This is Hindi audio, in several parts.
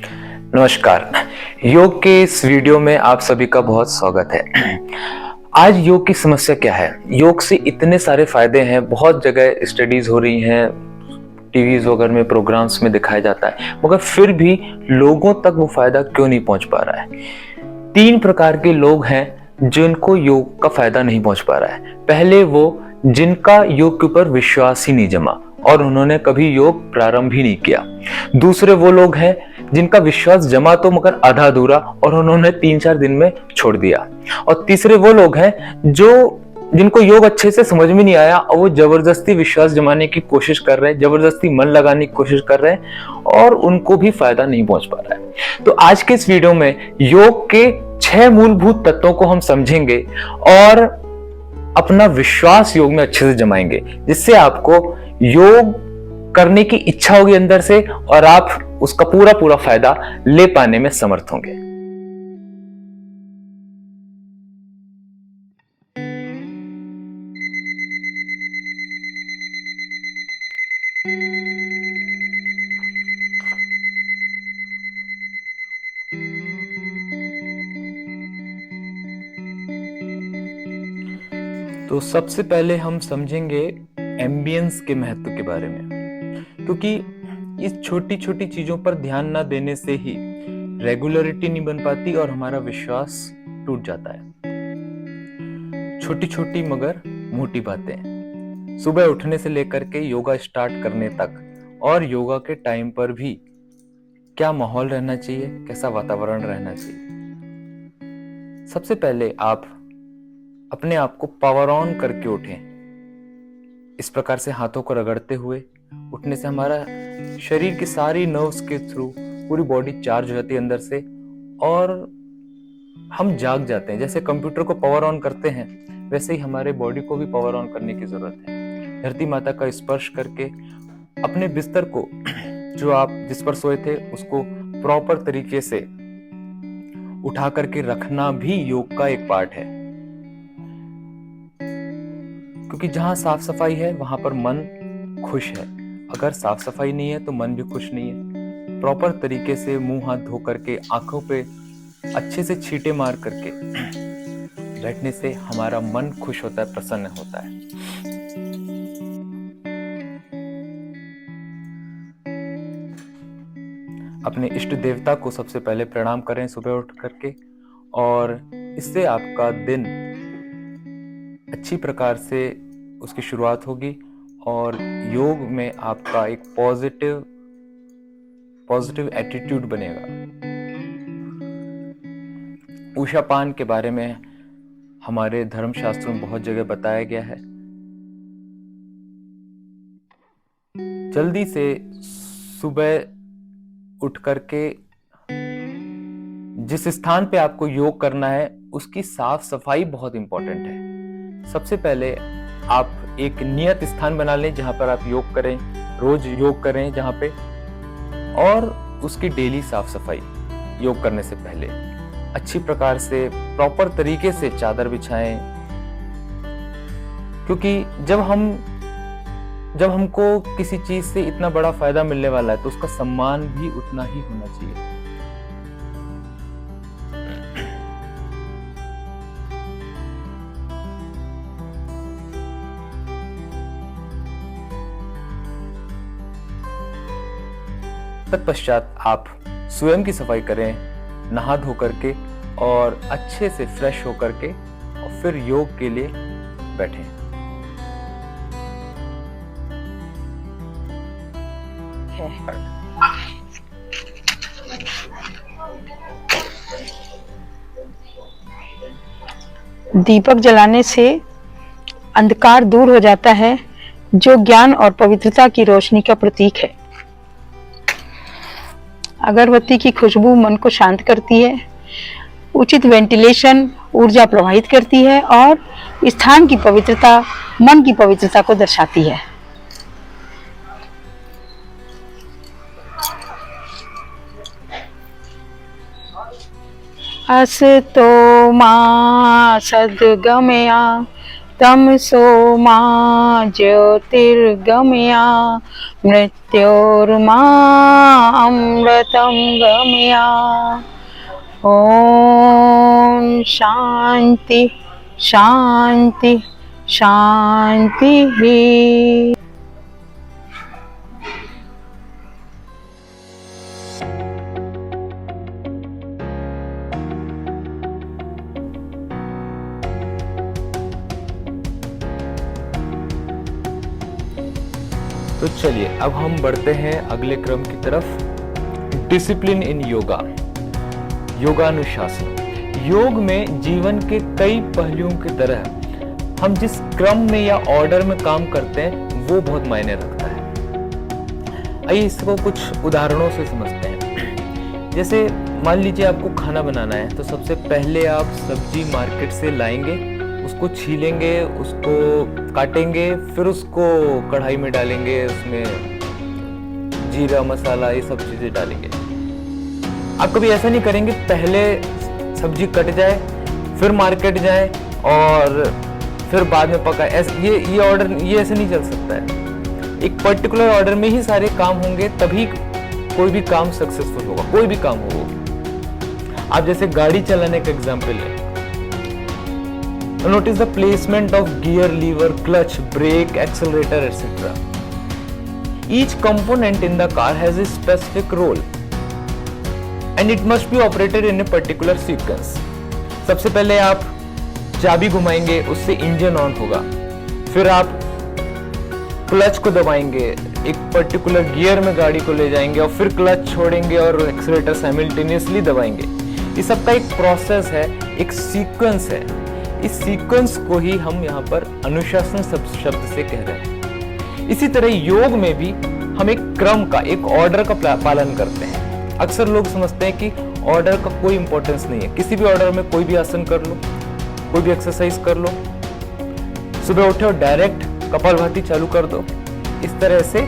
नमस्कार। योग के इस वीडियो में आप सभी का बहुत स्वागत है। आज योग की समस्या क्या है? योग से इतने सारे फायदे हैं, बहुत जगह स्टडीज हो रही हैं, टीवीज वगैरह में प्रोग्राम्स में दिखाया जाता है, मगर फिर भी लोगों तक वो फायदा क्यों नहीं पहुंच पा रहा है? 3 प्रकार के लोग हैं जिनको योग का फायदा नहीं पहुंच पा रहा है। पहले वो जिनका योग के ऊपर विश्वास ही नहीं जमा और उन्होंने कभी योग प्रारंभ ही नहीं किया। दूसरे वो लोग हैं जिनका विश्वास जमा तो मगर आधा अधूरा और उन्होंने 3-4 दिन में छोड़ दिया। और तीसरे वो लोग हैं जिनको योग अच्छे से समझ में नहीं आया और वो जबरदस्ती विश्वास जमाने की कोशिश कर रहे हैं, जबरदस्ती मन लगाने की कोशिश कर रहे हैं और उनको भी फायदा नहीं पहुंच पा रहा है। तो आज के इस वीडियो में योग के 6 मूलभूत तत्वों को हम समझेंगे और अपना विश्वास योग में अच्छे से जमाएंगे, जिससे आपको योग करने की इच्छा होगी अंदर से और आप उसका पूरा फायदा ले पाने में समर्थ होंगे। तो सबसे पहले हम समझेंगे एम्बियंस के महत्व के बारे में, क्योंकि इस छोटी छोटी चीजों पर ध्यान ना देने से ही रेगुलरिटी नहीं बन पाती और हमारा विश्वास टूट जाता है। छोटी छोटी मगर मोटी बातें, सुबह उठने से लेकर के योगा स्टार्ट करने तक और योगा के टाइम पर भी क्या माहौल रहना चाहिए, कैसा वातावरण रहना चाहिए। सबसे पहले आप अपने आप को पावर ऑन करके उठें। इस प्रकार से हाथों को रगड़ते हुए उठने से हमारा शरीर की सारी नर्व्स के थ्रू पूरी बॉडी चार्ज हो जाती है अंदर से और हम जाग जाते हैं। जैसे कंप्यूटर को पावर ऑन करते हैं, वैसे ही हमारे बॉडी को भी पावर ऑन करने की जरूरत है। धरती माता का स्पर्श करके अपने बिस्तर को, जो आप जिस पर सोए थे, उसको प्रॉपर तरीके से उठा करके रखना भी योग का एक पार्ट है, क्योंकि जहां साफ सफाई है वहां पर मन खुश है। अगर साफ सफाई नहीं है तो मन भी खुश नहीं है। प्रॉपर तरीके से मुंह हाथ धो करके, आंखों पे अच्छे से छींटे मार करके बैठने से हमारा मन खुश होता है, प्रसन्न होता है। अपने इष्ट देवता को सबसे पहले प्रणाम करें सुबह उठ करके, और इससे आपका दिन अच्छी प्रकार से उसकी शुरुआत होगी और योग में आपका एक पॉजिटिव एटीट्यूड बनेगा। उषापान के बारे में हमारे धर्मशास्त्रों में बहुत जगह बताया गया है। जल्दी से सुबह उठ करके जिस स्थान पे आपको योग करना है उसकी साफ सफाई बहुत इंपॉर्टेंट है। सबसे पहले आप एक नियत स्थान बना लें जहां पर आप योग करें, रोज योग करें जहां पे, और उसकी डेली साफ सफाई योग करने से पहले अच्छी प्रकार से प्रॉपर तरीके से चादर बिछाएं, क्योंकि जब हमको किसी चीज से इतना बड़ा फायदा मिलने वाला है तो उसका सम्मान भी उतना ही होना चाहिए। तत्पश्चात आप स्वयं की सफाई करें, नहा धो करके और अच्छे से फ्रेश हो करके, और फिर योग के लिए बैठें। दीपक जलाने से अंधकार दूर हो जाता है, जो ज्ञान और पवित्रता की रोशनी का प्रतीक है। अगरबत्ती की खुशबू मन को शांत करती है। उचित वेंटिलेशन ऊर्जा प्रवाहित करती है और स्थान की पवित्रता मन की पवित्रता को दर्शाती है। असतो मा सद्गमया तमसो मा ज्योतिर्गमया मृत्योर्मा अमृतं गमया। ओम शांति शांति शांति। तो चलिए अब हम बढ़ते हैं अगले क्रम की तरफ। डिसिप्लिन इन योगा, योगानुशासन। योग में जीवन के कई पहलुओं की तरह हम जिस क्रम में या ऑर्डर में काम करते हैं वो बहुत मायने रखता है। आइए इसको कुछ उदाहरणों से समझते हैं। जैसे मान लीजिए आपको खाना बनाना है, तो सबसे पहले आप सब्जी मार्केट से लाएंगे, उसको छीलेंगे, उसको काटेंगे, फिर उसको कढ़ाई में डालेंगे, उसमें जीरा मसाला ये सब चीजें डालेंगे। आप कभी ऐसा नहीं करेंगे पहले सब्जी कट जाए फिर मार्केट जाए और फिर बाद में पकाए। ये ऑर्डर ये ऐसे नहीं चल सकता है। एक पर्टिकुलर ऑर्डर में ही सारे काम होंगे, तभी कोई भी काम सक्सेसफुल होगा, कोई भी काम हो। आप जैसे गाड़ी चलाने का एग्जाम्पल है, notice the placement of gear, lever, clutch, brake, accelerator, etc. Each component in the car has a specific role and it must be operated in a particular sequence. सबसे पहले आप चाबी घुमाएंगे, उससे इंजन ऑन होगा, फिर आप क्लच को दबाएंगे, एक पर्टिकुलर गियर में गाड़ी को ले जाएंगे और फिर क्लच छोड़ेंगे और एक्सीलरेटर साइमल्टेनियसली दबाएंगे। ये सबका एक प्रोसेस है, एक सीक्वेंस है। इस सीक्वेंस को ही हम यहाँ पर अनुशासन शब्द से कह रहे हैं। इसी तरह योग में भी हम एक क्रम का, एक ऑर्डर का पालन करते हैं। अक्सर लोग समझते हैं कि ऑर्डर का कोई इंपॉर्टेंस नहीं है, किसी भी ऑर्डर में कोई भी आसन कर लो, कोई भी एक्सरसाइज कर लो, सुबह उठे और डायरेक्ट कपालभाति चालू कर दो। इस तरह से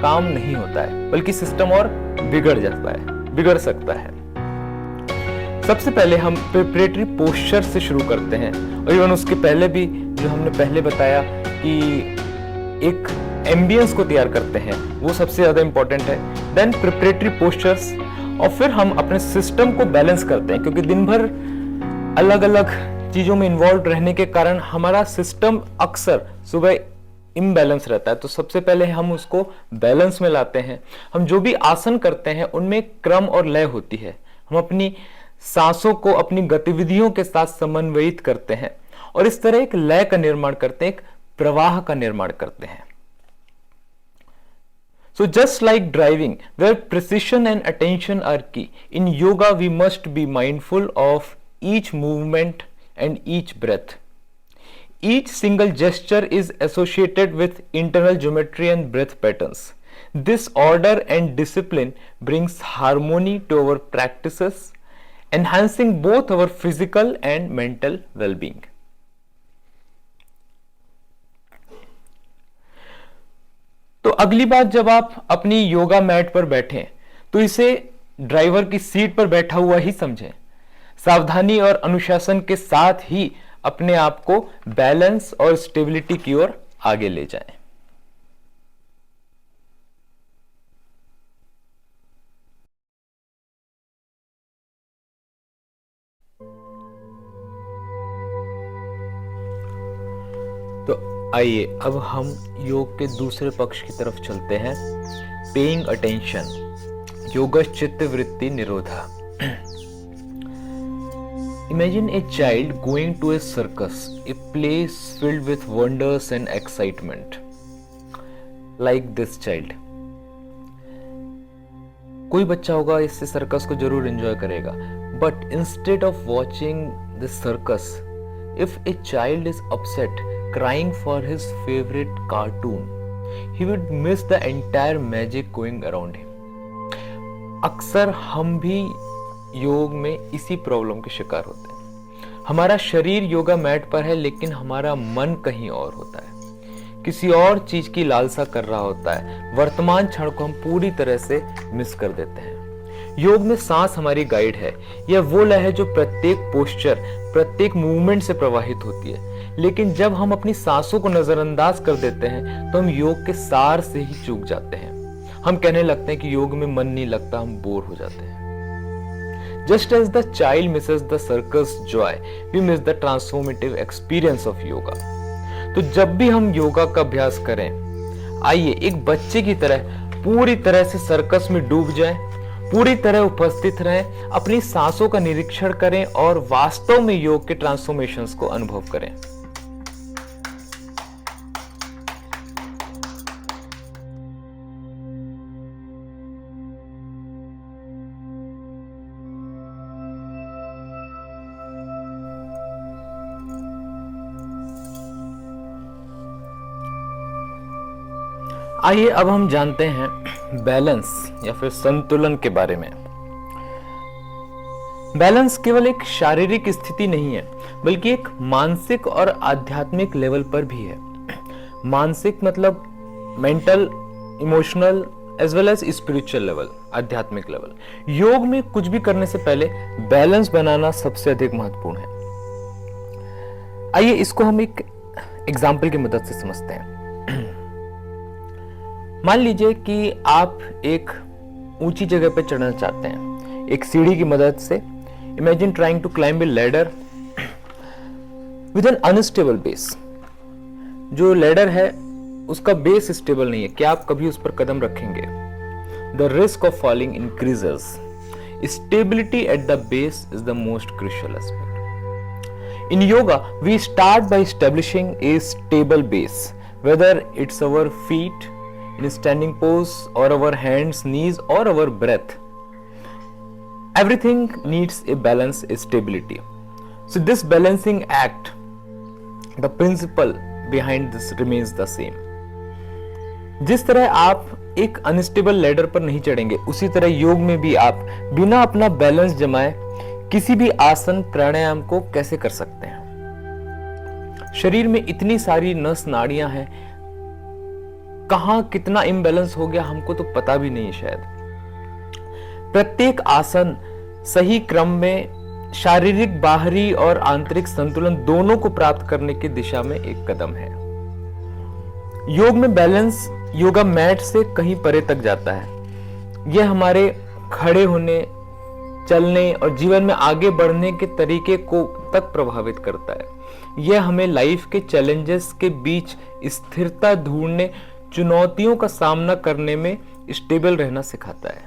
काम नहीं होता है, बल्कि सिस्टम और बिगड़ सकता है। सबसे पहले हम प्रिपरेटरी पोस्चर से शुरू करते हैं, और इवन उसके पहले भी जो हमने पहले बताया कि एक एम्बियंस को तैयार करते हैं, वो सबसे ज्यादा इंपॉर्टेंट है। देन प्रिपरेटरी पोस्चर्स, और फिर हम अपने सिस्टम को बैलेंस करते हैं, क्योंकि दिन भर अलग अलग चीजों में इन्वॉल्व रहने के कारण हमारा सिस्टम अक्सर सुबह इम्बैलेंस रहता है। तो सबसे पहले हम उसको बैलेंस में लाते हैं। हम जो भी आसन करते हैं उनमें क्रम और लय होती है। हम अपनी सांसों को अपनी गतिविधियों के साथ समन्वयित करते हैं और इस तरह एक लय का निर्माण करते हैं, एक प्रवाह का निर्माण करते हैं। So just like driving, where precision and attention are key, in yoga we must be mindful of each movement and each breath. Each single gesture is associated with internal geometry and breath patterns. This order and discipline brings harmony to our practices, enhancing both our physical and mental well-being. तो अगली बात, जब आप अपनी योगा मैट पर बैठें तो इसे ड्राइवर की सीट पर बैठा हुआ ही समझें। सावधानी और अनुशासन के साथ ही अपने आप को बैलेंस और स्टेबिलिटी की ओर आगे ले जाएं। तो आइए अब हम योग के दूसरे पक्ष की तरफ चलते हैं। पेइंग अटेंशन, योगश्चित्त वृत्ति निरोधा। Imagine a child going to a circus, a place filled with wonders and excitement. Like this child. कोई बच्चा होगा इससे सर्कस को जरूर एंजॉय करेगा, but instead of watching the circus, if a child is upset, crying for his favorite cartoon, he would miss the entire magic going around him. अक्सर हम भी योग में इसी प्रॉब्लम के शिकार होते हैं। हमारा शरीर योगा मैट पर है, लेकिन हमारा मन कहीं और होता है, किसी और चीज की लालसा कर रहा होता है। वर्तमान क्षण को हम पूरी तरह से मिस कर देते हैं। योग में सांस हमारी गाइड है। यह वो लय है जो प्रत्येक पोस्चर, प्रत्येक मूवमेंट से प्रवाहित होती है। लेकिन जब हम अपनी सांसों को नजरअंदाज कर देते हैं तो हम योग के सार से ही चूक जाते हैं। हम कहने लगते हैं कि योग में मन नहीं लगता, हम बोर हो जाते हैं। Just as the child misses the circus joy, we miss the transformative experience of yoga. तो जब भी हम योगा का अभ्यास करें, आइए एक बच्चे की तरह पूरी तरह से सर्कस में डूब जाएं, पूरी तरह उपस्थित रहें, अपनी सांसों का निरीक्षण करें और वास्तव में योग के ट्रांसफॉर्मेशंस को अनुभव करें। आइए अब हम जानते हैं बैलेंस या फिर संतुलन के बारे में। बैलेंस केवल एक शारीरिक स्थिति नहीं है, बल्कि एक मानसिक और आध्यात्मिक लेवल पर भी है। मानसिक मतलब mental, emotional as well as spiritual level, आध्यात्मिक लेवल। योग में कुछ भी करने से पहले बैलेंस बनाना सबसे अधिक महत्वपूर्ण है। आइए इसको हम एक एग्जाम्पल की मदद से समझते हैं। मान लीजिए कि आप एक ऊंची जगह पर चढ़ना चाहते हैं एक सीढ़ी की मदद से। Imagine trying to climb a ladder with an unstable base. जो लैडर है उसका बेस स्टेबल नहीं है, क्या आप कभी उस पर कदम रखेंगे? The risk of falling increases. Stability at the base is the most crucial aspect. In yoga we start by establishing a stable base, whether it's our feet in standing pose or our hands, knees or our breath. Everything needs a balance, a stability. So this balancing act, the principle behind this remains the same. जिस तरह आप एक अनस्टेबल लैडर पर नहीं चढ़ेंगे, उसी तरह योग में भी आप बिना अपना बैलेंस जमाए किसी भी आसन प्राणायाम को कैसे कर सकते हैं? शरीर में इतनी सारी नस नाड़ियां हैं, कहां कितना इम्बैलेंस हो गया हमको तो पता भी नहीं शायद। प्रत्येक आसन सही क्रम में शारीरिक, बाहरी और आंतरिक संतुलन दोनों को प्राप्त करने की दिशा में एक कदम है। योग में बैलेंस योगा मैट से कहीं परे तक जाता है। यह हमारे खड़े होने, चलने और जीवन में आगे बढ़ने के तरीके को तक प्रभावित करता है। यह हमें लाइफ के चैलेंजेस के बीच स्थिरता ढूंढने, चुनौतियों का सामना करने में स्टेबल रहना सिखाता है।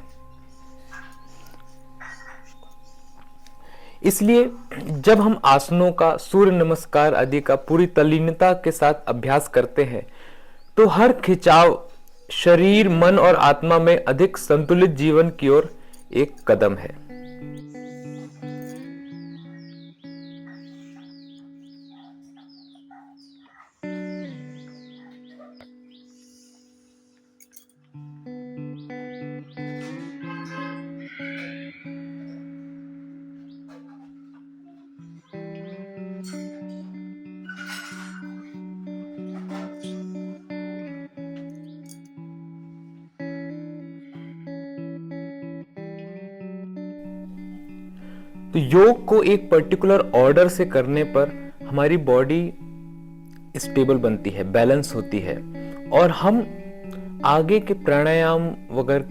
इसलिए जब हम आसनों का, सूर्य नमस्कार आदि का पूरी तल्लीनता के साथ अभ्यास करते हैं तो हर खिंचाव शरीर, मन और आत्मा में अधिक संतुलित जीवन की ओर एक कदम है। तो योग को एक पर्टिकुलर ऑर्डर से करने पर हमारी बॉडी स्टेबल बनती है, बैलेंस होती है और हम आगे के प्राणायाम वगैरह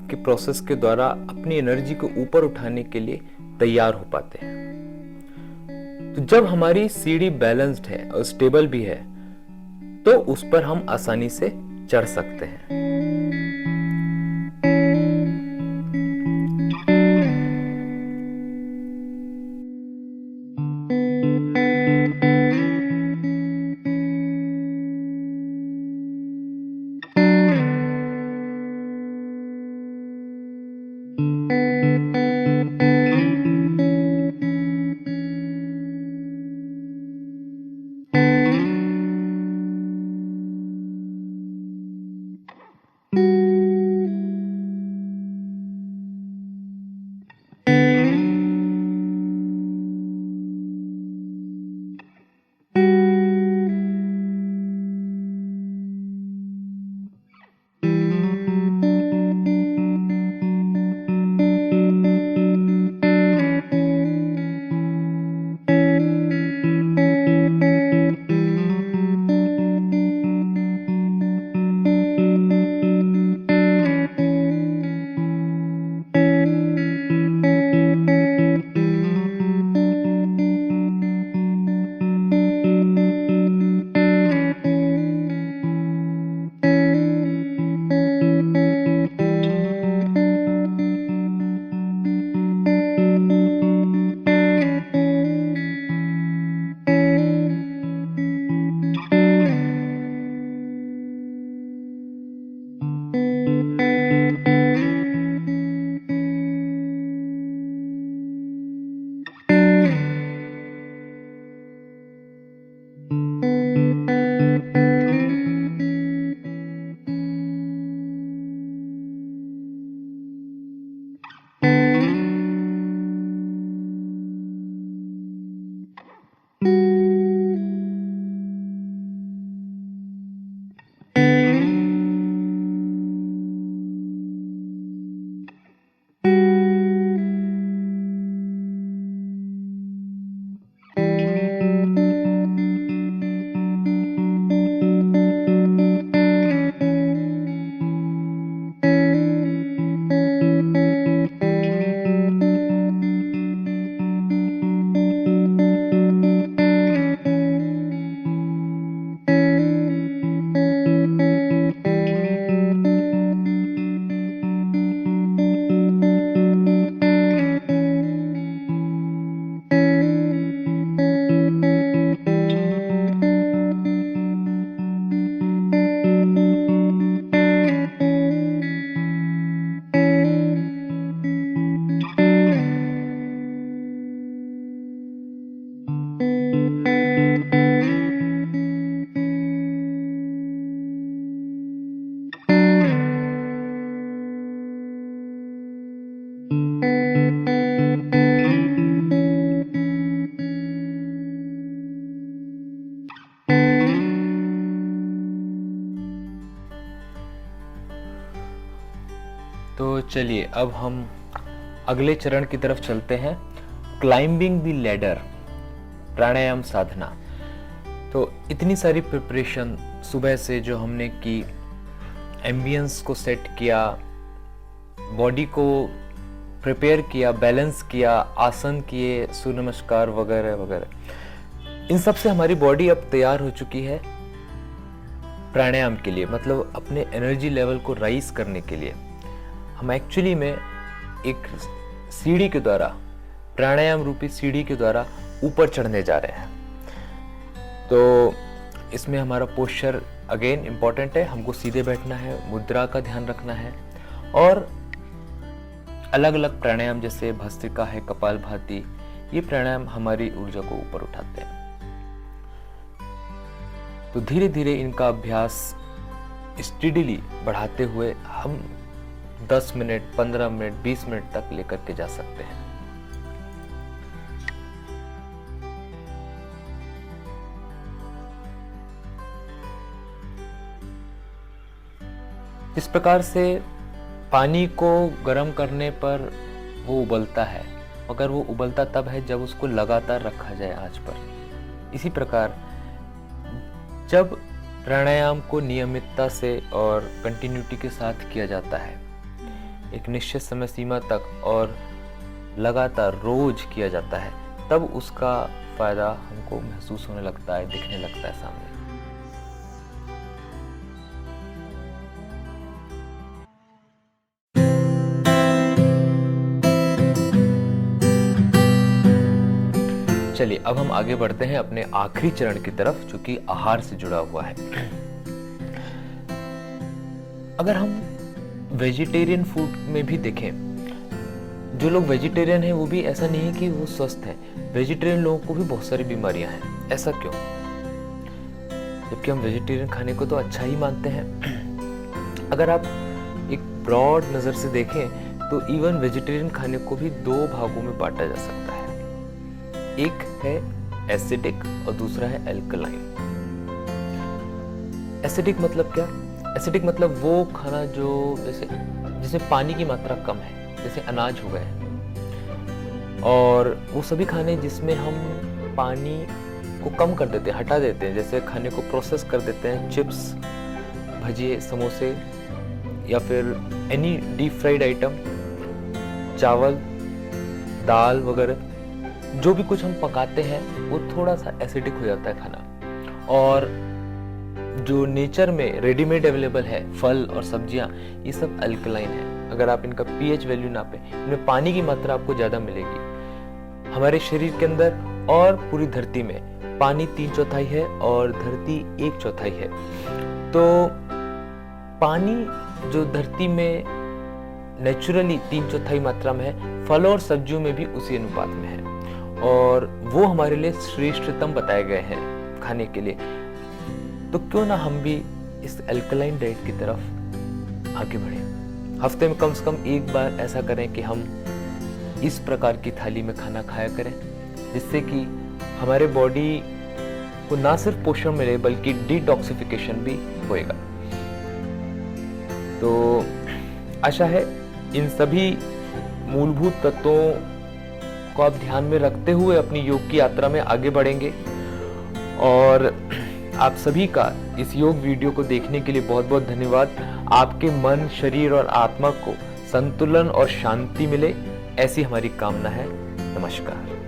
के प्रोसेस के द्वारा अपनी एनर्जी को ऊपर उठाने के लिए तैयार हो पाते हैं। तो जब हमारी सीढ़ी बैलेंस्ड है और स्टेबल भी है तो उस पर हम आसानी से चढ़ सकते हैं। चलिए अब हम अगले चरण की तरफ चलते हैं, क्लाइंबिंग द लैडर, प्राणायाम साधना। तो इतनी सारी प्रिपरेशन सुबह से जो हमने की, एम्बियंस को सेट किया, बॉडी को प्रिपेयर किया, बैलेंस किया, आसन किए, सूर्य नमस्कार वगैरह वगैरह, इन सब से हमारी बॉडी अब तैयार हो चुकी है प्राणायाम के लिए, मतलब अपने एनर्जी लेवल को राइज करने के लिए। हम एक्चुअली में एक सीढ़ी के द्वारा, प्राणायाम रूपी सीढ़ी के द्वारा ऊपर चढ़ने जा रहे हैं। तो इसमें हमारा पोस्चर अगेन इम्पॉर्टेंट है, हमको सीधे बैठना है, मुद्रा का ध्यान रखना है, और अलग अलग प्राणायाम जैसे भस्त्रिका है, कपालभाति, ये प्राणायाम हमारी ऊर्जा को ऊपर उठाते हैं। तो धीरे धीरे इनका अभ्यास स्टेडिली बढ़ाते हुए हम 10 मिनट, 15 मिनट, 20 मिनट तक लेकर के जा सकते हैं। इस प्रकार से पानी को गर्म करने पर वो उबलता है, मगर वो उबलता तब है जब उसको लगातार रखा जाए आंच पर। इसी प्रकार जब प्राणायाम को नियमितता से और कंटिन्यूटी के साथ किया जाता है, एक निश्चित समय सीमा तक और लगातार रोज किया जाता है, तब उसका फायदा हमको महसूस होने लगता है, दिखने लगता है सामने। चलिए अब हम आगे बढ़ते हैं अपने आखिरी चरण की तरफ, जो कि आहार से जुड़ा हुआ है। अगर हम वेजिटेरियन फूड में भी देखें, जो लोग वेजिटेरियन हैं वो भी ऐसा नहीं है कि वो स्वस्थ हैं। वेजिटेरियन लोगों को भी बहुत सारी बीमारियां हैं। ऐसा क्यों? जबकि हम वेजिटेरियन खाने को तो अच्छा ही मानते हैं। अगर आप एक ब्रॉड नजर से देखें तो इवन वेजिटेरियन खाने को भी 2 भागों में बांटा जा सकता है। एक है एसिडिक और दूसरा है एल्कलाइन। एसिडिक मतलब क्या? एसिडिक मतलब वो खाना जो जिसमें पानी की मात्रा कम है, जैसे अनाज हो गए, और वो सभी खाने जिसमें हम पानी को कम कर देते हैं, हटा देते हैं, जैसे खाने को प्रोसेस कर देते हैं, चिप्स, भजिए, समोसे, या फिर एनी डीप फ्राइड आइटम, चावल, दाल वगैरह, जो भी कुछ हम पकाते हैं वो थोड़ा सा एसिडिक हो जाता है खाना। और जो नेचर में रेडीमेड अवेलेबल है, फल और सब्जियां, ये सब अल्कलाइन है। अगर आप इनका पीएच वैल्यू नापें, इनमें पानी की मात्रा आपको ज्यादा मिलेगी। हमारे शरीर के अंदर और पूरी धरती में पानी 3/4 है और धरती 1/4 है। तो पानी जो धरती में नेचुरली 3/4 मात्रा में है, फलों और सब्जियों में भी उसी अनुपात में है, और वो हमारे लिए श्रेष्ठतम बताए गए हैं खाने के लिए। तो क्यों ना हम भी इस अल्कलाइन डाइट की तरफ आगे बढ़ें। हफ्ते में कम से कम एक बार ऐसा करें कि हम इस प्रकार की थाली में खाना खाया करें, जिससे कि हमारे बॉडी को ना सिर्फ पोषण मिले बल्कि डिटॉक्सिफिकेशन भी होएगा। तो आशा है इन सभी मूलभूत तत्वों को आप ध्यान में रखते हुए अपनी योग की यात्रा में आगे बढ़ेंगे। और आप सभी का इस योग वीडियो को देखने के लिए बहुत बहुत धन्यवाद। आपके मन, शरीर और आत्मा को संतुलन और शांति मिले, ऐसी हमारी कामना है। नमस्कार।